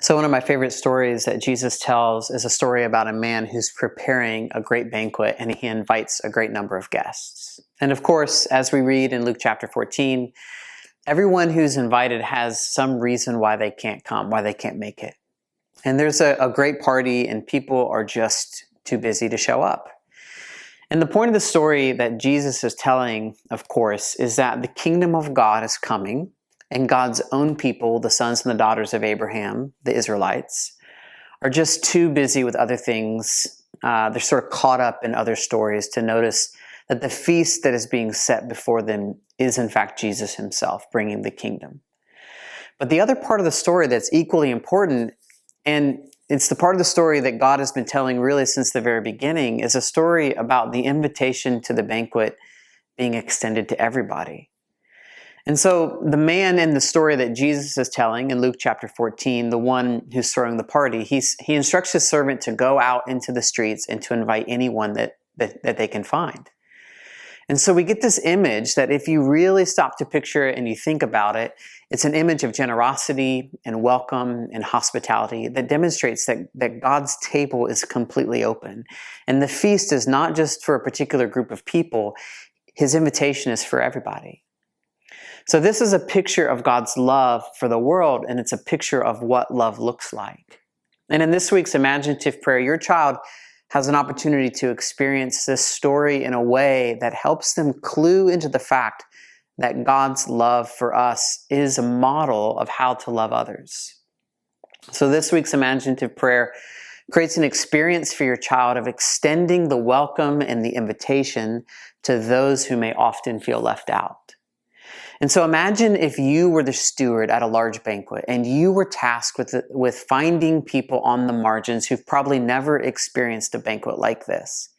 So one of my favorite stories that Jesus tells is a story about a man who's preparing a great banquet, and he invites a great number of guests. And of course, as we read in Luke chapter 14, everyone who's invited has some reason why they can't come, why they can't make it. And there's a great party and people are just too busy to show up. And the point of the story that Jesus is telling, of course, is that the kingdom of God is coming, and God's own people, the sons and the daughters of Abraham, the Israelites, are just too busy with other things. They're sort of caught up in other stories to notice that the feast that is being set before them is in fact Jesus himself bringing the kingdom. But the other part of the story that's equally important, and it's the part of the story that God has been telling really since the very beginning, is a story about the invitation to the banquet being extended to everybody. And so the man in the story that Jesus is telling in Luke chapter 14, the one who's throwing the party, he instructs his servant to go out into the streets and to invite anyone that they can find. And so we get this image that if you really stop to picture it and you think about it, it's an image of generosity and welcome and hospitality that demonstrates that God's table is completely open. And the feast is not just for a particular group of people. His invitation is for everybody. So this is a picture of God's love for the world, and it's a picture of what love looks like. And in this week's Imaginative prayer, your child has an opportunity to experience this story in a way that helps them clue into the fact that God's love for us is a model of how to love others. So this week's Imaginative prayer creates an experience for your child of extending the welcome and the invitation to those who may often feel left out. And so imagine if you were the steward at a large banquet and you were tasked with finding people on the margins who've probably never experienced a banquet like this.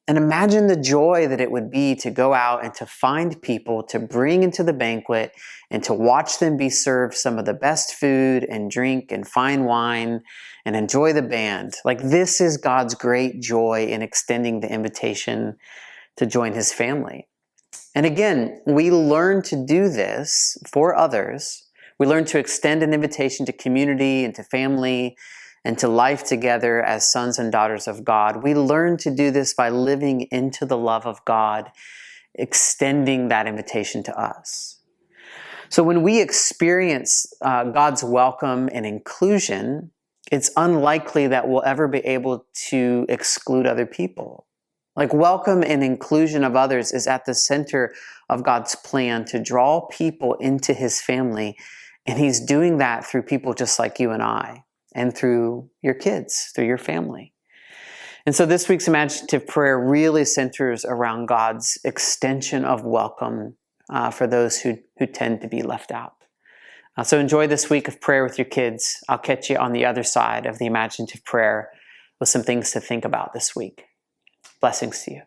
And imagine the joy that it would be to go out and to find people to bring into the banquet and to watch them be served some of the best food and drink and fine wine and enjoy the band. Like, this is God's great joy in extending the invitation to join his family. And again, we learn to do this for others. We learn to extend an invitation to community and to family and to life together as sons and daughters of God. We learn to do this by living into the love of God, extending that invitation to us. So when we experience God's welcome and inclusion, it's unlikely that we'll ever be able to exclude other people. Like, welcome and inclusion of others is at the center of God's plan to draw people into his family. And he's doing that through people just like you and I, and through your kids, through your family. And so this week's Imaginative prayer really centers around God's extension of welcome for those who tend to be left out. So enjoy this week of prayer with your kids. I'll catch you on the other side of the Imaginative prayer with some things to think about this week. Blessings to you.